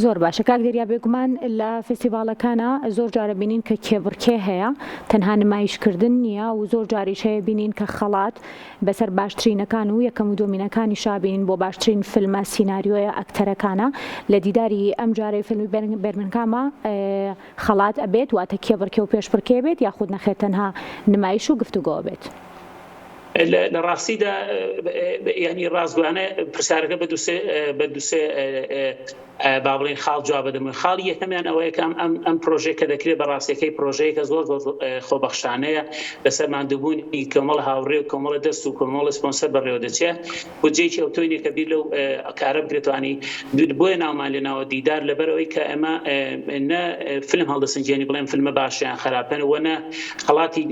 زۆر باشە کاک دەریا بێگومان لە فستیڤالەکانە زۆر جارە بینین کە کێبڕکێ هەیە تەنها نمایشکردن نییە و زۆر جاریش هەیە بینین کە خەڵات بەسەر باشترینەکان و یەکەم و دۆمینەکانی شابینین بۆ باشترین فیلمە سیناریۆیە ئەکتەرەکانە لە دیداری ئەم جارەی فیلمی بێرمنکامە خەڵات ئەبێت واتە کێبڕکێ و پێشبڕکێ بێت یاخود نەخێت تەنها نمایش و گفتوگۆ بێت. لە ڕاستیدا ینی ڕازگویانە پرسیارەکە بە دووسێ با بڵێن خاڵ جواب بدەمەوە. خاڵی یەکەمیان ئەوەیە کە ئەم پرۆژەیە کە دەکرێت بەڕاستیەکەی پرۆژەیەکە زۆر خۆبەخشانەیە لەسەر مادووبوونی کۆمەڵ هاوڕێ و کۆمەڵە دەست و کۆمەڵ سپۆنسەر بەڕێوە دەچێت بودجەیەکی ئەوتۆینێ کە بیر لەو کارە بگرێتوانی بۆیە ناومان لێناوە دیدار لەبەرەوەی کە ئەمە نە فیلم هەڵدەسنجێنی بڵێن فیلمە باشیان خراپەن وەنە خەڵاتی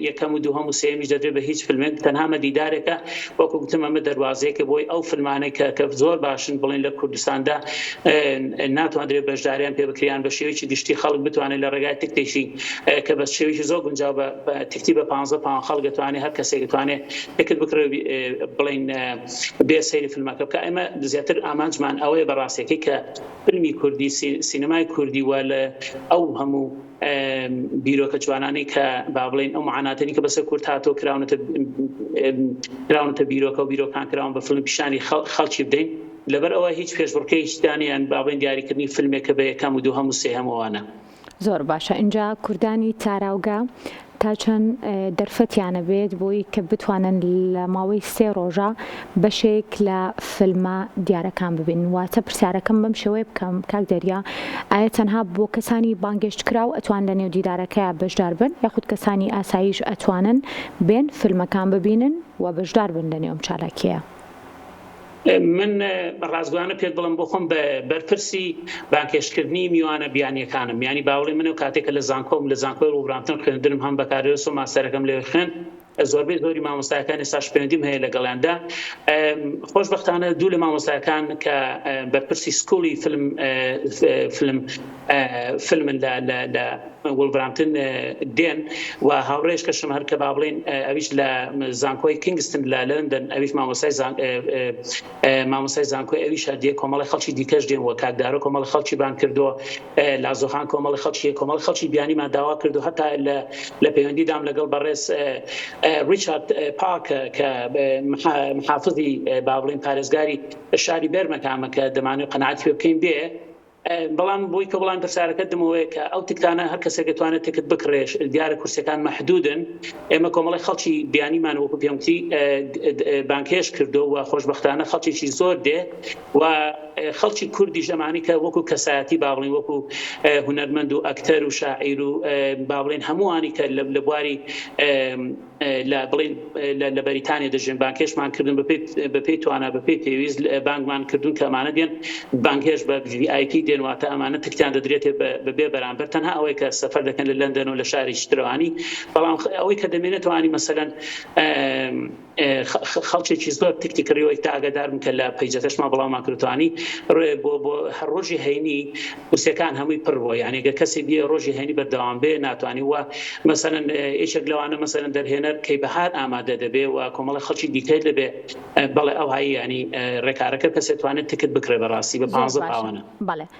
یەکەم و دووهەم و سێمیش دەدرێت بە هیچ فیلمێک تەنها دیدارێکە وەکو گوتم ئەمە دەواازەیەکە بۆی ئەو فیلمانەی کە زۆر باشن بڵێن لە کوردستاندا ناتوانرێت بەشداریان پێ بکریان بە شێوەیەکی گشتی خەڵک بتوانێت لە ڕێگای تێکتێکی کە بە شێوەیەکی زۆر گونجاو بە تکتی بە 15 پاوەند خەڵک دەتوانێت هەر کەسێک دەتوانێت تێکت بکرێت بڵێن بێ سەیری فیلمەکە بکە. ئێمە زیاتر ئامانجمان ئەوەیە بەڕاستیەکەی کە فیلمی کوردی سینەمای کوردی وە لە ئەو هەموو بیرۆکە جوانانەی کە با بڵێن ئەو معاناتنی کە بەسەر کورت هاتۆ کراونەتە بیرۆکە و بیرۆکان کراون بە فیلم پیشانی خەڵکی بدەین لەبەر ئەوە هیچ پێشبڕکەی هیچدانیان با بڵێن دیاریکردنی فیلمێکە بە یەکەم و دووهەم و سێهەمەوانە. زۆر باشە اینجا کوردانی تاراوگا تا چەند دەرفەتیانە بێت بۆی کە بتوانن لە ماوەی 3 ڕۆژە بەشێک لە فیلمە دیارەکان ببین. واتە پرسیارەکەم بەم شێوەیە بکەم کاک دەریا ئایا تەنها بۆ کەسانی بانگێشت کراو ئەتوان لە نێو دیدارەکەیە بەشدار بن یاخود کەسانی ئاسایش ئەتوانن بێن فیلمەکان ببینن و بەشدار بن لە نێوم چالاکیە؟ من ڕازگویانە پێت بڵم بۆ خۆم بە بەرپرسی بانکێشکردنی میوانە بیانیەکانم ینی باوڵی منە و کاتێکە لە زانکۆم لە زانکۆی ڕووبرامتن خوێندنم هەم بەکارێوس و ماسەرەکەم لێ خوێن زۆربەی زۆری مامۆستایەکان ئێستاش پەیوەندیم هەیە لەگەڵیاندا. خۆشبەختانە دوو لە مامۆستایەکان کە بەرپرسی سکوڵی فیلمن لە وڵڤرامتن دێن و هاوڕێش کەشم هەر کە با بڵێن ئەویش لە زانکۆی کینگستن لە لەندەن ئەویش مامۆستای زانکۆی ئەویش هەردیە کۆمەڵی خەڵکی دیکەش دێن وە کاکدارە کۆمەڵی خەڵکی بان کردووە لازۆخان کۆمەڵی خەڵکی بیانیمان داوا کردو هەتا لە پەیوەندیدام لەگەڵ بەڕێز ریچارد پاکە کە محافظی با بڵێن پارێزگاری شاری بێرمەکامە کە دەمانێت قەناعەتی پێ بکەین بێ بەڵام بۆی کە بڵام پرسیارەکە دمەوەی کە ئەو تکتانە هەر کەسێک دەتوانێت تێکت بکڕێش دیارە کورسەکان مەحدودن ئێمە کۆمەڵی خەڵکی بیانیمان وەکو پێمتی بانکێش کردو و خۆشبەختانە خەڵکیی زۆر دێ و خەڵکی کوردی ژەمانی کە وەکو کەسایەتی با بڵێن وەکو هونەرمەند و ئەکتەر و شاعیر و با بڵێن هەمووانی کە لە بواری لە بەریتانیا دەژێن بانکێشمان کردن بەپێی توانە بەپێی پێویست بانکمان کردوون کە ئەمانە دێن بانکێش بە VIP دێنواتە ئەمانە تکتیان دەدرێت بەبێ بەرامبەر تەنها ئەوەی کە سەفەر دەکەن لە لەندەن و لە شاری شتروانی بەڵام ئەوەی کە دەمێنێتوانی مەسەلەن خەڵکێکی زۆر تکتی کڕیەوەی تا ئاگادارم کە لە پەیجەتەشمان بەڵاومان کردوانی بۆ هەر ڕۆژی هەینی کورسەکان هەمووی پڕ بۆ یعنی گە کەسی بێ ڕۆژی هەینی بەردەوام بێ ناتوانانی وە مەسەلەن ئێشێک لەوانە مەسەلەن دەرهێنەر کەی بەهار ئامادە دەبێ و کۆمەڵی خەڵکی دیکەیت لەبێ بەڵێ ئەو هایی ینی ڕێکارەکە کەسێتوانێت تکت بکرێ بەڕاستی بە 15 پاوانە. بەڵێ